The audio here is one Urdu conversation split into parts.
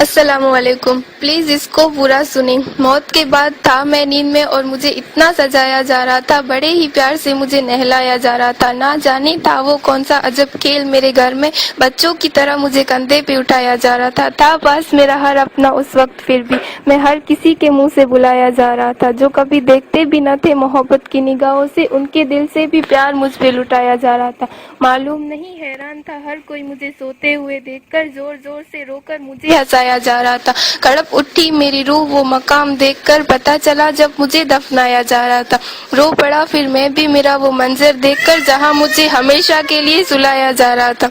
السلام علیکم. پلیز اس کو پورا سنیں. موت کے بعد تھا میں نیند میں اور مجھے اتنا سجایا جا رہا تھا، بڑے ہی پیار سے مجھے نہلایا جا رہا تھا. نہ جانے تھا وہ کون سا عجب کھیل میرے گھر میں بچوں کی طرح مجھے کندھے پہ اٹھایا جا رہا تھا پاس میرا ہر اپنا اس وقت. پھر بھی میں ہر کسی کے منہ سے بلایا جا رہا تھا جو کبھی دیکھتے بھی نہ تھے. محبت کی نگاہوں سے ان کے دل سے بھی پیار مجھ پہ لٹایا جا رہا تھا. معلوم نہیں حیران تھا ہر کوئی مجھے سوتے ہوئے دیکھ کر. زور زور سے رو کر مجھے ہنسایا جا رہا تھا. کڑپ اٹھی میری روح وہ مقام دیکھ کر. پتہ چلا جب مجھے دفنایا جا رہا تھا. رو پڑا پھر میں بھی میرا وہ منظر دیکھ کر جہاں مجھے ہمیشہ کے لیے سلایا جا رہا تھا.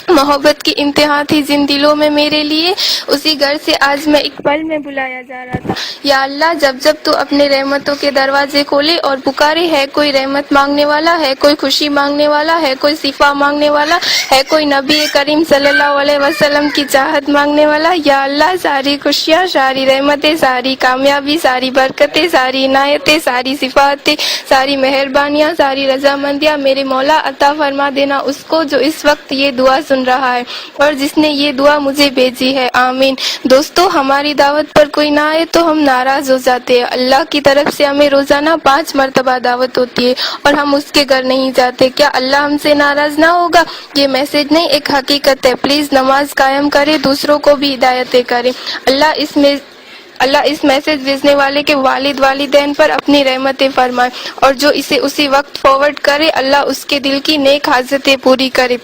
محبت کی انتہا تھی جن دلوں میں میرے لیے، اسی گھر سے آج میں ایک پل میں بلایا جا رہا تھا. یا اللہ، جب جب تو اپنے رحمتوں کے دروازے کھولے اور پکارے، ہے کوئی رحمت مانگنے والا، ہے کوئی خوشی مانگنے والا، ہے کوئی شفا مانگنے والا، ہے کوئی نبی کریم صلی اللہ علیہ وسلم کی چاہت مانگنے والا. یا اللہ، ساری خوشیاں، ساری رحمتیں، ساری کامیابی، ساری برکتیں، ساری عنایتیں، ساری صفاتیں، ساری مہربانیاں، ساری رضامندیاں میرے مولا عطا فرما دینا اس کو جو اس وقت یہ دعا سن رہا ہے اور جس نے یہ دعا مجھے بھیجی ہے. آمین. دوستو، ہماری دعوت پر کوئی نہ آئے تو ہم ناراض ہو جاتے ہیں. اللہ کی طرف سے ہمیں روزانہ 5 مرتبہ دعوت ہوتی ہے اور ہم اس کے گھر نہیں جاتے. کیا اللہ ہم سے ناراض نہ ہوگا؟ یہ میسج نہیں، ایک حقیقت ہے. پلیز نماز قائم کریں، دوسروں کو بھی ہدایتیں کریں. اللہ اس میسج بھیجنے والے کے والد والدین پر اپنی رحمتیں فرمائے اور جو اسے اسی وقت فارورڈ کرے اللہ اس کے دل کی نیک حاجتیں پوری کرے.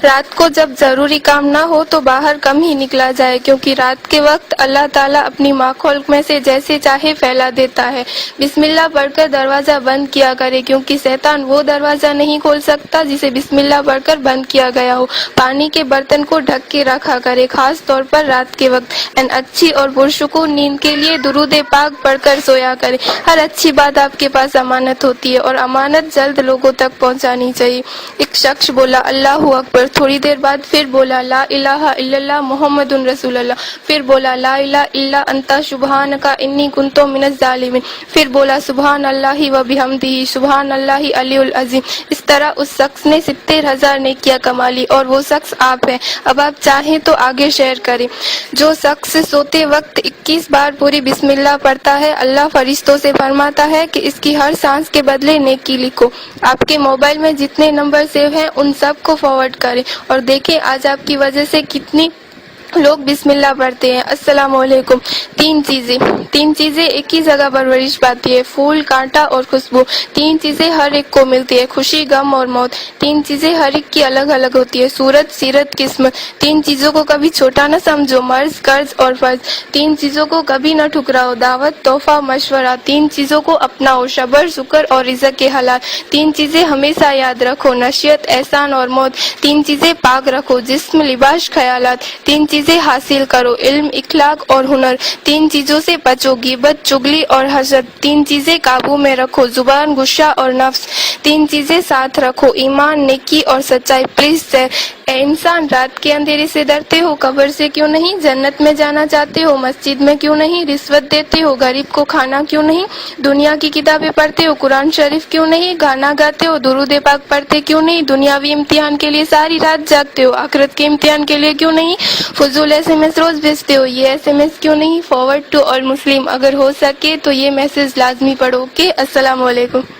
رات کو جب ضروری کام نہ ہو تو باہر کم ہی نکلا جائے، کیونکہ رات کے وقت اللہ تعالیٰ اپنی مخلوق میں سے جیسے چاہے پھیلا دیتا ہے. بسم اللہ پڑھ کر دروازہ بند کیا کرے، کیونکہ شیطان وہ دروازہ نہیں کھول سکتا جسے بسم اللہ پڑھ کر بند کیا گیا ہو. پانی کے برتن کو ڈھک کے رکھا کرے، خاص طور پر رات کے وقت. اچھی اور پرسکون نیند کے لیے درود پاک پڑھ کر سویا کرے. ہر اچھی بات آپ کے پاس امانت ہوتی ہے اور امانت جلد لوگوں تک پہنچانی چاہیے. ایک شخص بولا اللہ اکبر، تھوڑی دیر بعد پھر بولا لا الہ الا اللہ محمد رسول اللہ، پھر بولا لا الہ الا انت سبحانک انی کنت من الظالمین، پھر بولا سبحان اللہ و بحمدہ سبحان اللہ علی العظیم. اس طرح اس شخص نے 70,000 نیکیاں کما لی اور وہ شخص آپ ہیں. اب آپ چاہیں تو آگے شیئر کریں. جو شخص سوتے وقت 21 بار پوری بسم اللہ پڑھتا ہے، اللہ فرشتوں سے فرماتا ہے کہ اس کی ہر سانس کے بدلے نیکی لکھو. آپ کے موبائل میں جتنے نمبر سیو ہیں ان سب کو فارورڈ کریں اور دیکھیں آج آپ کی وجہ سے کتنی لوگ بسم اللہ پڑھتے ہیں. السلام علیکم. 3 چیزیں ایک ہی جگہ پرورش پاتی ہے، پھول، کانٹا اور خوشبو. 3 چیزیں ہر ایک کو ملتی ہے، خوشی، غم اور موت. 3 چیزیں ہر ایک کی الگ الگ ہوتی ہے، صورت، سیرت، قسمت. 3 چیزوں کو کبھی چھوٹا نہ سمجھو، مرض، قرض اور فرض. 3 چیزوں کو کبھی نہ ٹھکراؤ، دعوت، تحفہ، مشورہ. 3 چیزوں کو اپناؤ، صبر، شکر اور رزق کے حلال. 3 چیزیں ہمیشہ یاد رکھو، نصیحت، احسان اور موت. 3 چیزیں پاک رکھو، جسم، لباس، خیالات. 3 چیزیں حاصل کرو، علم، اخلاق اور ہنر. 3 چیزوں سے بچو، غیبت، چغلی اور حسد. 3 چیزیں قابو میں رکھو، زبان، غصہ اور نفس. 3 چیزیں ساتھ رکھو، ایمان، نیکی اور سچائی. پلیز سیر. اے انسان، رات کے اندھیرے سے ڈرتے ہو، قبر سے کیوں نہیں؟ جنت میں جانا چاہتے ہو، مسجد میں کیوں نہیں؟ رشوت دیتے ہو، غریب کو کھانا کیوں نہیں؟ دنیا کی کتابیں پڑھتے ہو، قرآن شریف کیوں نہیں؟ گانا گاتے ہو، درود پاک پڑھتے کیوں نہیں؟ دنیاوی امتحان کے لیے ساری رات جاگتے ہو، آخرت کے امتحان کے لیے کیوں نہیں؟ فضول SMS روز بھیجتے ہو، یہ SMS کیوں نہیں؟ فارورڈ ٹو آل مسلم. اگر ہو سکے تو یہ میسج لازمی پڑھو. اوکے، السلام علیکم.